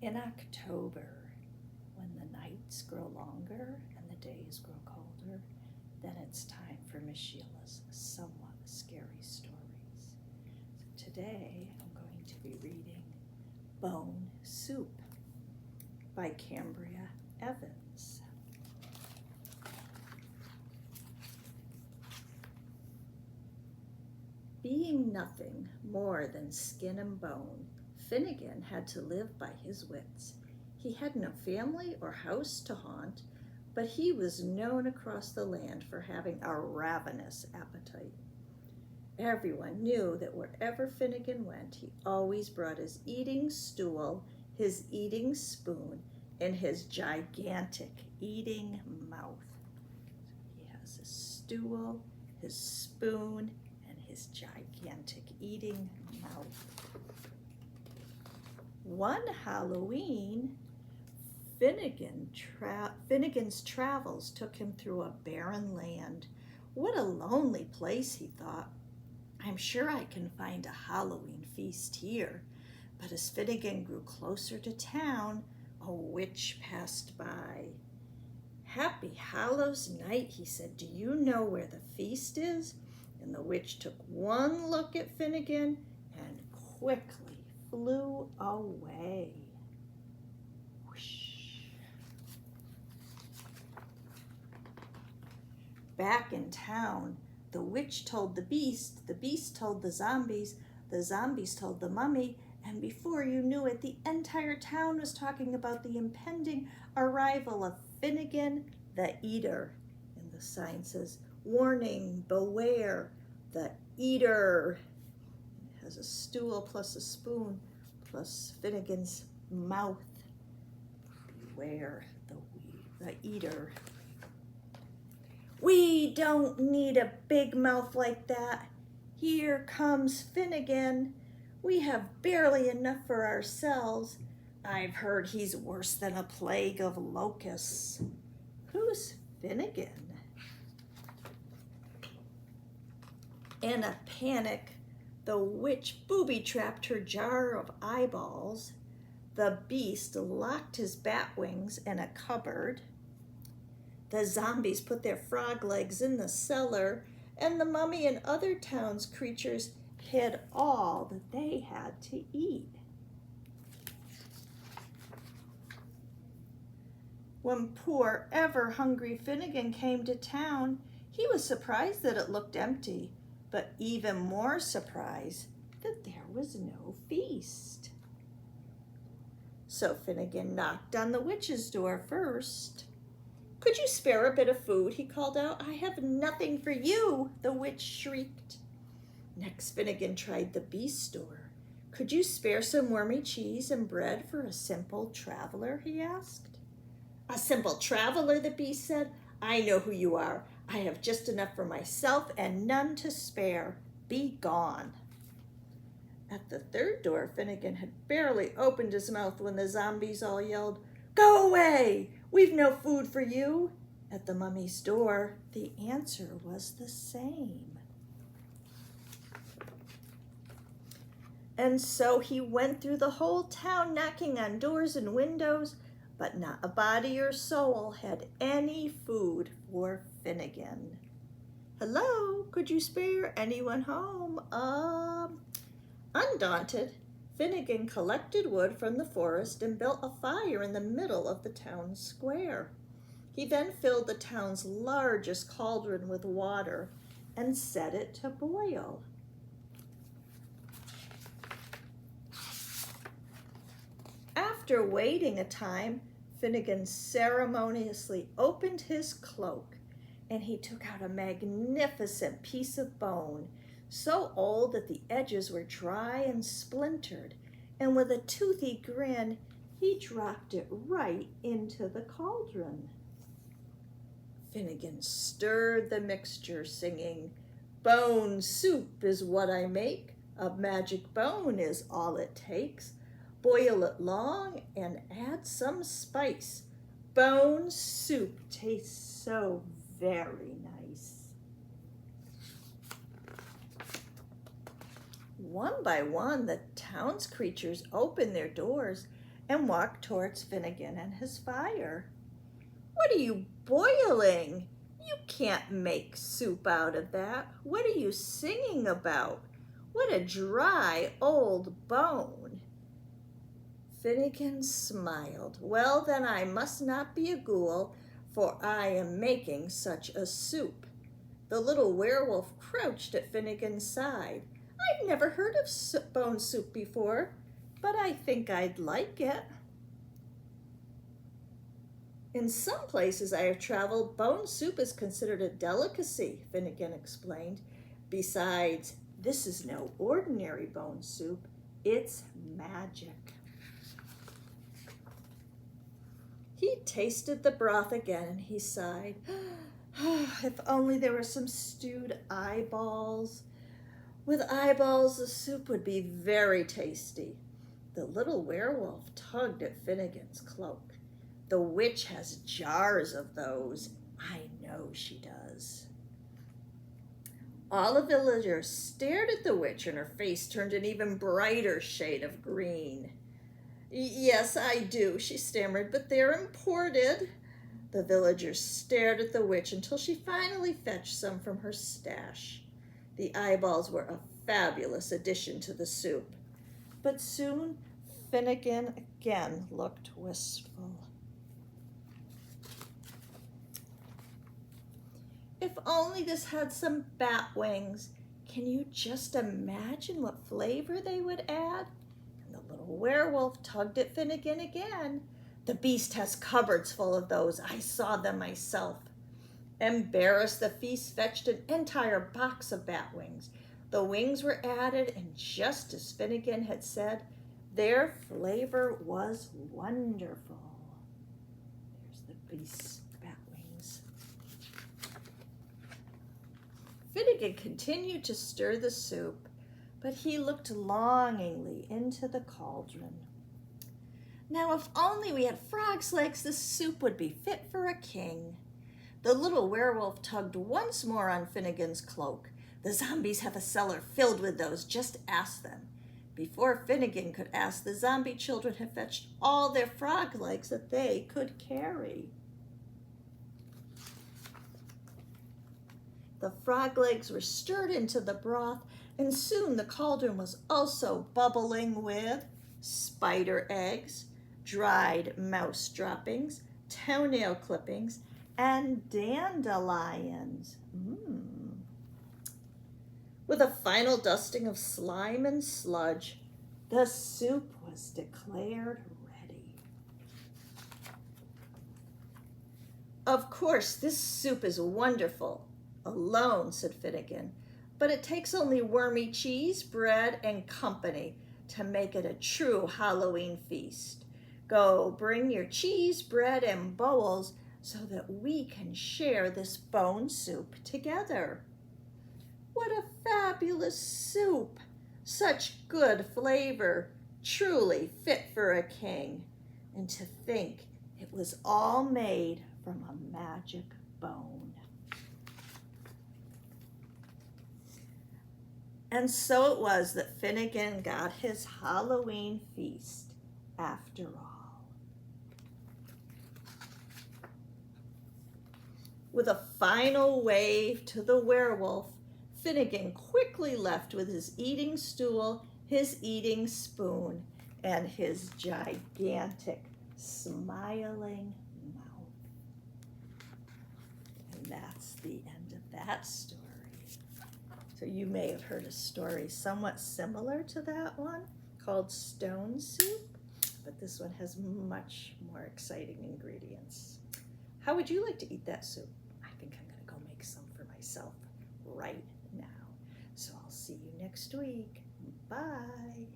In October, when the nights grow longer and the days grow colder, then it's time for Miss Sheila's somewhat scary stories. So today I'm going to be reading Bone Soup by Cambria Evans. Being nothing more than skin and bone, Finnegan had to live by his wits. He had no family or house to haunt, but he was known across the land for having a ravenous appetite. Everyone knew that wherever Finnegan went, he always brought his eating stool, his eating spoon, and his gigantic eating mouth. He has a stool, his spoon, and his gigantic eating mouth. One Halloween, Finnegan's travels took him through a barren land. What a lonely place, he thought. I'm sure I can find a Halloween feast here. But as Finnegan grew closer to town, a witch passed by. Happy Hallows Night, he said. Do you know where the feast is? And the witch took one look at Finnegan and quickly flew away. Whoosh. Back in town, the witch told the beast told the zombies told the mummy, and before you knew it, the entire town was talking about the impending arrival of Finnegan the Eater. And the sign says, "Warning, beware, the Eater." It has a stool plus a spoon plus Finnegan's mouth. Beware the Eater. We don't need a big mouth like that. Here comes Finnegan. We have barely enough for ourselves. I've heard he's worse than a plague of locusts. Who's Finnegan? In a panic, the witch booby-trapped her jar of eyeballs. The beast locked his bat wings in a cupboard. The zombies put their frog legs in the cellar, and the mummy and other town's creatures hid all that they had to eat. When poor, ever-hungry Finnegan came to town, he was surprised that it looked empty, but even more surprised that there was no feast. So Finnegan knocked on the witch's door first. "Could you spare a bit of food?" he called out. "I have nothing for you," the witch shrieked. Next, Finnegan tried the beast's door. "Could you spare some wormy cheese and bread for a simple traveler?" he asked. "A simple traveler," the beast said. "I know who you are. I have just enough for myself and none to spare. Be gone." At the third door, Finnegan had barely opened his mouth when the zombies all yelled, "Go away! We've no food for you." At the mummy's door, the answer was the same. And so he went through the whole town knocking on doors and windows, but not a body or soul had any food for Finnegan. "Hello, could you spare anyone home?" Undaunted, Finnegan collected wood from the forest and built a fire in the middle of the town square. He then filled the town's largest cauldron with water and set it to boil. After waiting a time, Finnegan ceremoniously opened his cloak, and he took out a magnificent piece of bone, so old that the edges were dry and splintered, and with a toothy grin, he dropped it right into the cauldron. Finnegan stirred the mixture, singing, "Bone soup is what I make. A magic bone is all it takes. Boil it long and add some spice. Bone soup tastes so very nice." One by one, the town's creatures opened their doors and walked towards Finnegan and his fire. "What are you boiling? You can't make soup out of that. What are you singing about? What a dry old bone." Finnegan smiled. "Well, then I must not be a ghoul, for I am making such a soup." The little werewolf crouched at Finnegan's side. "I've never heard of bone soup before, but I think I'd like it." "In some places I have traveled, bone soup is considered a delicacy," Finnegan explained. "Besides, this is no ordinary bone soup. It's magic." He tasted the broth again and he sighed. "If only there were some stewed eyeballs. With eyeballs, the soup would be very tasty." The little werewolf tugged at Finnegan's cloak. "The witch has jars of those. I know she does." All the villagers stared at the witch, and her face turned an even brighter shade of green. "Yes, I do," she stammered, "but they're imported." The villagers stared at the witch until she finally fetched some from her stash. The eyeballs were a fabulous addition to the soup. But soon Finnegan again looked wistful. "If only this had some bat wings. Can you just imagine what flavor they would add?" And the little werewolf tugged at Finnegan again. "The beast has cupboards full of those. I saw them myself." Embarrassed, the feast fetched an entire box of bat wings. The wings were added, and just as Finnegan had said, their flavor was wonderful. There's the beast's bat wings. Finnegan continued to stir the soup, but he looked longingly into the cauldron. "Now, if only we had frog's legs, this soup would be fit for a king." The little werewolf tugged once more on Finnegan's cloak. "The zombies have a cellar filled with those. Just ask them." Before Finnegan could ask, the zombie children had fetched all their frog legs that they could carry. The frog legs were stirred into the broth, and soon the cauldron was also bubbling with spider eggs, dried mouse droppings, toenail clippings, and dandelions. With a final dusting of slime and sludge, the soup was declared ready. "Of course, this soup is wonderful alone," said Finnegan, "but it takes only wormy cheese, bread, and company to make it a true Halloween feast. Go bring your cheese, bread, and bowls so that we can share this bone soup together." What a fabulous soup! Such good flavor, truly fit for a king. And to think it was all made from a magic bone. And so it was that Finnegan got his Halloween feast after all. With a final wave to the werewolf, Finnegan quickly left with his eating stool, his eating spoon, and his gigantic smiling mouth. And that's the end of that story. So you may have heard a story somewhat similar to that one called Stone Soup, but this one has much more exciting ingredients. How would you like to eat that soup? I think I'm gonna go make some for myself right now. So I'll see you next week. Bye.